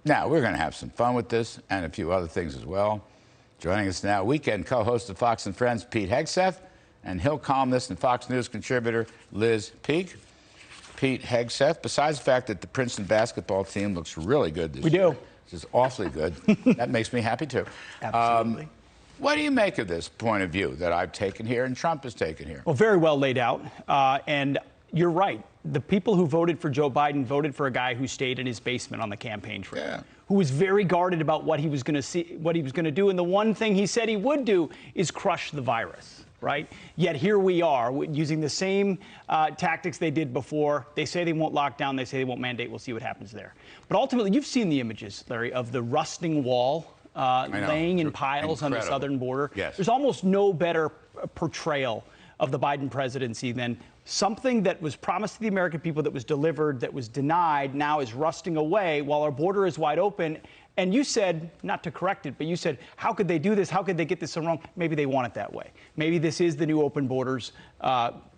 Now, we're going to have some fun with this and a few other things as well. Joining us now, weekend co-host of Fox & Friends, Pete Hegseth, and Hill columnist and Fox News contributor, Liz Peek. Pete Hegseth, besides the fact that the Princeton basketball team looks really good this year. We do. This is awfully good. That makes me happy, too. Absolutely. What do you make of this point of view that I've taken here and Trump has taken here? Well, very well laid out. And you're right. The people who voted for Joe Biden voted for a guy who stayed in his basement on the campaign trail, who was very guarded about what he was going to do. And the one thing he said he would do is crush the virus, right? Yet here we are using the same tactics they did before. They say they won't lock down. They say they won't mandate. We'll see what happens there. But ultimately, you've seen the images, Larry, of the rusting wall laying in piles on the southern border. Yes. There's almost no better portrayal of the Biden presidency than something that was promised to the American people, that was delivered, that was denied, now is rusting away while our border is wide open. And you said, not to correct it, but you said, how could they do this? How could they get this so wrong? Maybe they want it that way. Maybe this is the new open borders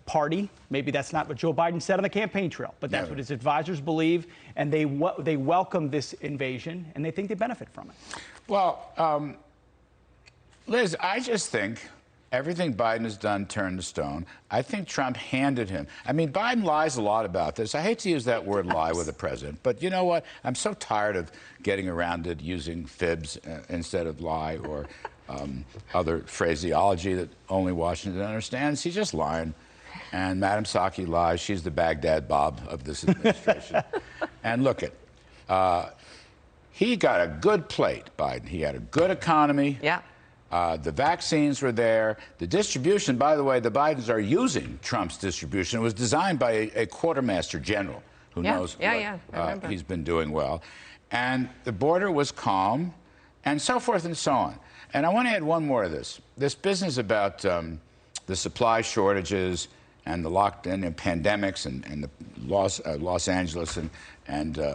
party. Maybe that's not what Joe Biden said on the campaign trail, but that's what his advisors believe. And they welcome this invasion, and they think they benefit from it. Well, Liz, I just think everything Biden has done turned to stone. I think Trump handed him. I mean, Biden lies a lot about this. I hate to use that word lie with the president, but you know what? I'm so tired of getting around it using fibs instead of lie or other phraseology that only Washington understands. He's just lying. And Madam Psaki lies. She's the Baghdad Bob of this administration. And look it. He got a good plate, Biden. He had a good economy. Yeah. The vaccines were there. The distribution, by the way, the Bidens are using Trump's distribution. It was designed by a quartermaster general who knows what he's been doing well. And the border was calm, and so forth and so on. And I want to add one more of this. This business about the supply shortages and the lockdown and pandemics and the Los Angeles and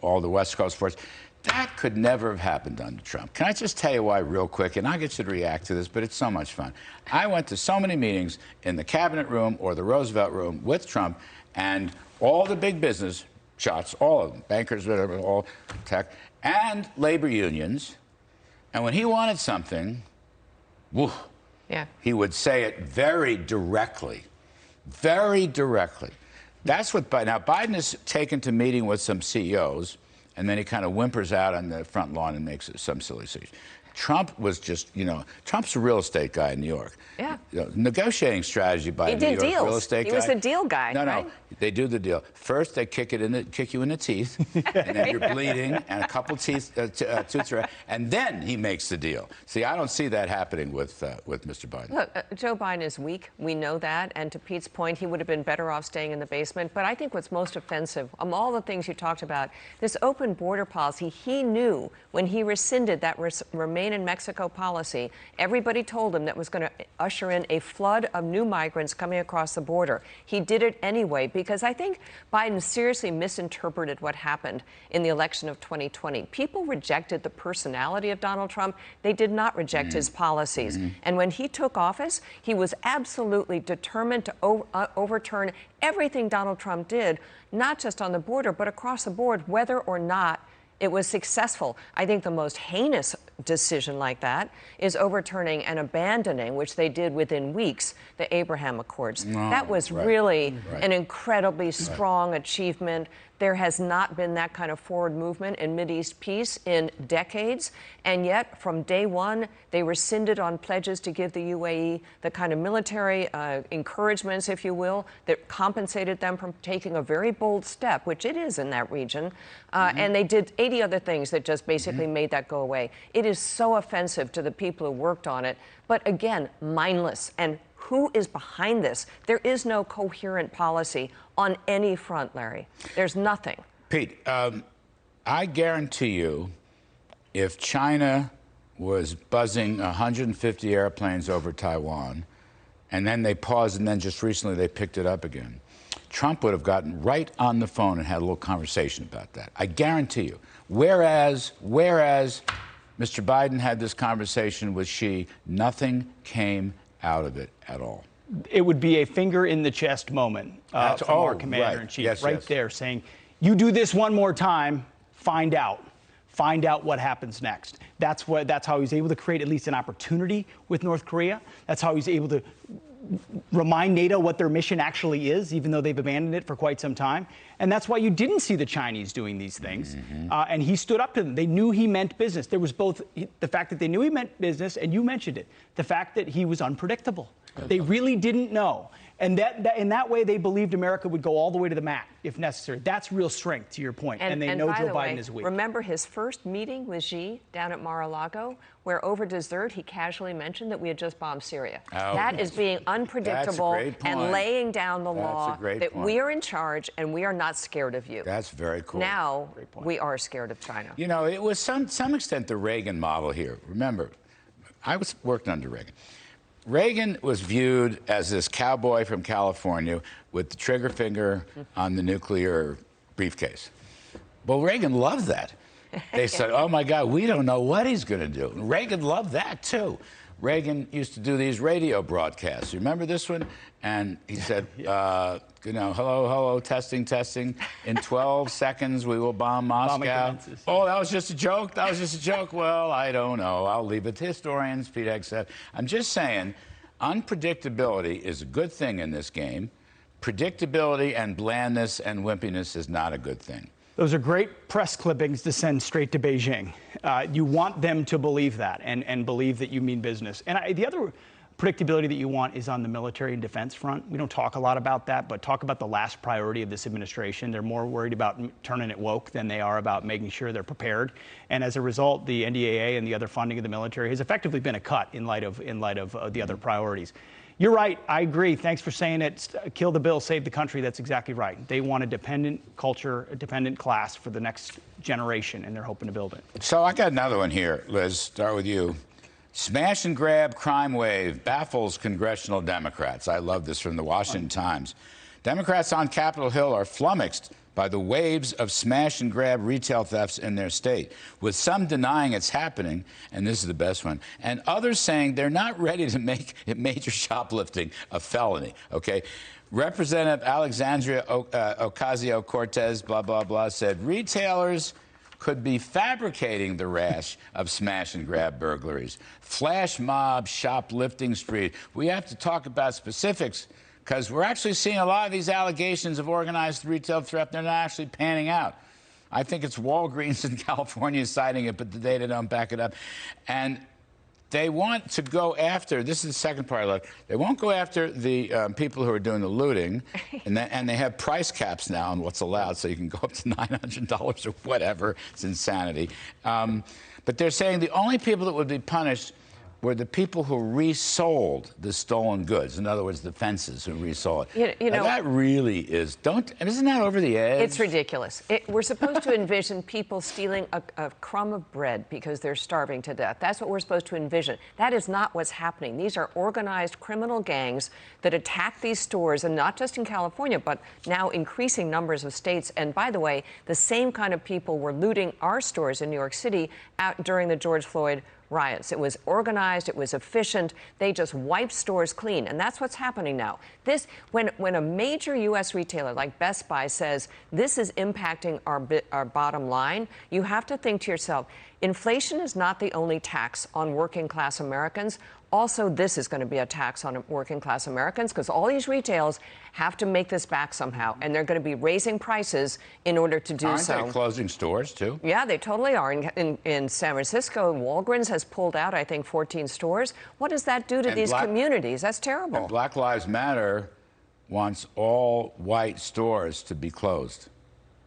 all the West Coast ports. That could never have happened under Trump. Can I just tell you why real quick? And I'll get you to react to this, but it's so much fun. I went to so many meetings in the cabinet room or the Roosevelt room with Trump, and all the big business shots, all of them, bankers, whatever, all tech, and labor unions. And when he wanted something, he would say it very directly, very directly. That's what Biden, now Biden has taken to meeting with some CEOs, and then he kind of whimpers out on the front lawn and makes some silly speech. Trump was just, Trump's a real estate guy in New York. Yeah. Negotiating strategy by a New York real estate guy. He was a deal guy. No, they do the deal. First, they kick you in the teeth, and then you're bleeding, and a couple tooths are, and then he makes the deal. See, I don't see that happening with Mr. Biden. Look, Joe Biden is weak. We know that. And to Pete's point, he would have been better off staying in the basement. But I think what's most offensive, all the things you talked about, this open border policy, he knew when he rescinded that Remain in Mexico policy, everybody told him that was going to usher in a flood of new migrants coming across the border. He did it anyway because I think Biden seriously misinterpreted what happened in the election of 2020. People rejected the personality of Donald Trump. They did not reject his policies. And when he took office, he was absolutely determined to overturn everything Donald Trump did, not just on the border, but across the board, whether or not it was successful. I think the most heinous decision like that is overturning and abandoning, which they did within weeks, the Abraham Accords. That was really an incredibly strong achievement. There has not been that kind of forward movement in Mideast peace in decades. And yet, from day one, they rescinded on pledges to give the UAE the kind of military encouragements, if you will, that compensated them from taking a very bold step, which it is in that region. And they did 80 other things that just basically made that go away. It is so offensive to the people who worked on it. But again, mindless. And who is behind this? There is no coherent policy on any front, Larry. There's nothing. Pete, I guarantee you, if China was buzzing 150 airplanes over Taiwan, and then they paused, and then just recently they picked it up again, Trump would have gotten right on the phone and had a little conversation about that. I guarantee you. Whereas Mr. Biden had this conversation with Xi, nothing came out of it at all. It would be a finger in the chest moment from our commander-in-chief, there saying, you do this one more time, find out what happens next. That's how he was able to create at least an opportunity with North Korea. That's how he's able to remind NATO what their mission actually is, even though they've abandoned it for quite some time. And that's why you didn't see the Chinese doing these things. And he stood up to them. They knew he meant business. There was both the fact that they knew he meant business, and you mentioned it, the fact that he was unpredictable. They really didn't know. And that in that way, they believed America would go all the way to the mat if necessary. That's real strength, to your point. And they know Joe Biden is weak. Remember his first meeting with Xi down at Mar-a-Lago, where over dessert he casually mentioned that we had just bombed Syria. Oh, that is being unpredictable and laying down the law that we are in charge and we are not scared of you. That's very cool. Now we are scared of China. You know, it was some extent the Reagan model here. Remember, I worked under Reagan. Reagan was viewed as this cowboy from California with the trigger finger on the nuclear briefcase. Well, Reagan loved that. They said, oh, my God, we don't know what he's going to do. And Reagan loved that, too. Reagan used to do these radio broadcasts. You remember this one? And he said, hello, hello, testing, testing. In 12 seconds, we will bomb Moscow. Oh, that was just a joke? That was just a joke? Well, I don't know. I'll leave it to historians, Pete Hegseth. I'm just saying, unpredictability is a good thing in this game. Predictability and blandness and wimpiness is not a good thing. Those are great press clippings to send straight to Beijing. You want them to believe that and believe that you mean business. And the other predictability that you want is on the military and defense front. We don't talk a lot about that, but talk about the last priority of this administration. They're more worried about turning it woke than they are about making sure they're prepared. And as a result, the NDAA and the other funding of the military has effectively been a cut in light of the other priorities. You're right. I agree. Thanks for saying it. Kill the bill, save the country. That's exactly right. They want a dependent culture, a dependent class for the next generation, and they're hoping to build it. So I got another one here, Liz. Start with you. Smash and grab crime wave baffles congressional Democrats. I love this from the Washington Times. Democrats on Capitol Hill are flummoxed by the waves of smash and grab retail thefts in their state, with some denying it's happening, and this is the best one, and others saying they're not ready to make major shoplifting a felony, okay? Representative Alexandria Ocasio-Cortez, blah, blah, blah, said retailers could be fabricating the rash of smash and grab burglaries. Flash mob shoplifting spree. We have to talk about specifics, because we're actually seeing a lot of these allegations of organized retail theft. They're not actually panning out. I think it's Walgreens in California citing it, but the data don't back it up. And they want to go after, this is the second part of it, they won't go after the people who are doing the looting, and they have price caps now on what's allowed, so you can go up to $900 or whatever. It's insanity. But they're saying the only people that would be punished were the people who resold the stolen goods. In other words, the fences who resold it. You know, that really is, isn't that over the edge? It's ridiculous. We're supposed to envision people stealing a crumb of bread because they're starving to death. That's what we're supposed to envision. That is not what's happening. These are organized criminal gangs that attack these stores, and not just in California, but now increasing numbers of states. And by the way, the same kind of people were looting our stores in New York City out during the George Floyd riots. It was organized, it was efficient. They just wiped stores clean, and that's what's happening now. When a major U.S. retailer like Best Buy says this is impacting our bottom line, you have to think to yourself, inflation is not the only tax on working class Americans. Also, this is going to be a tax on working class Americans, because all these retailers have to make this back somehow, and they're going to be raising prices in order to do so. Aren't they closing stores, too? Yeah, they totally are. In San Francisco, Walgreens has pulled out, I think, 14 stores. What does that do to these communities? That's terrible. And Black Lives Matter wants all white stores to be closed.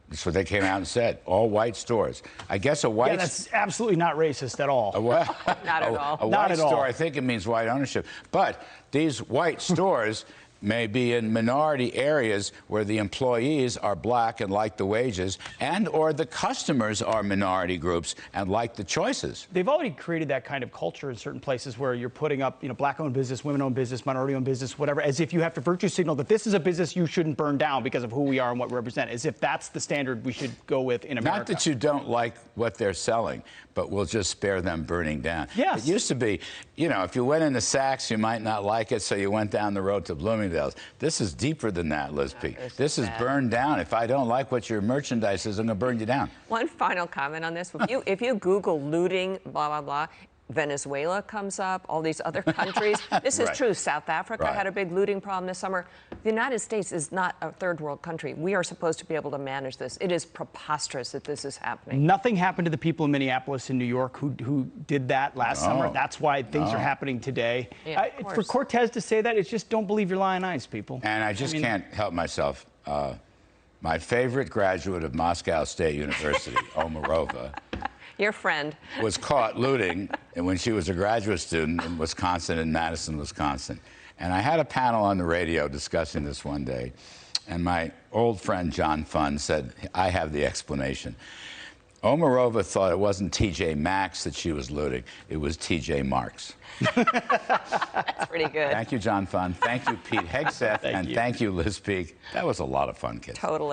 That's what they came out and said. All white stores. I guess a white... Yeah, that's absolutely not racist at all. Not at all. A white store, I think it means white ownership. But these white stores may be in minority areas where the employees are black and like the wages, and or the customers are minority groups and like the choices. They've already created that kind of culture in certain places where you're putting up, black-owned business, women-owned business, minority-owned business, whatever, as if you have to virtue signal that this is a business you shouldn't burn down because of who we are and what we represent, as if that's the standard we should go with in America. Not that you don't like what they're selling, but we'll just spare them burning down. Yes. It used to be, if you went into Saks, you might not like it, so you went down the road to Bloomingdale's. Bloomingdale's. This is deeper than that, Liz Peek. This is burned down. If I don't like what your merchandise is, I'm going to burn you down. One final comment on this. If you Google looting, blah, blah, blah, Venezuela comes up, all these other countries. This is true. South Africa had a big looting problem this summer. The United States is not a third world country. We are supposed to be able to manage this. It is preposterous that this is happening. Nothing happened to the people in Minneapolis and New York who did that last summer. That's why things are happening today. Yeah, for Cortez to say that, it's just don't believe your lying eyes, people. And I just can't help myself. My favorite graduate of Moscow State University, Omarova, your friend, was caught looting when she was a graduate student in Wisconsin, in Madison, Wisconsin. And I had a panel on the radio discussing this one day, and my old friend John Funn said, I have the explanation. Omarova thought it wasn't T.J. Maxx that she was looting, it was T.J. Marks. That's pretty good. Thank you, John Funn. Thank you, Pete Hegseth. Thank you, Liz Peek. That was a lot of fun, kids. Totally.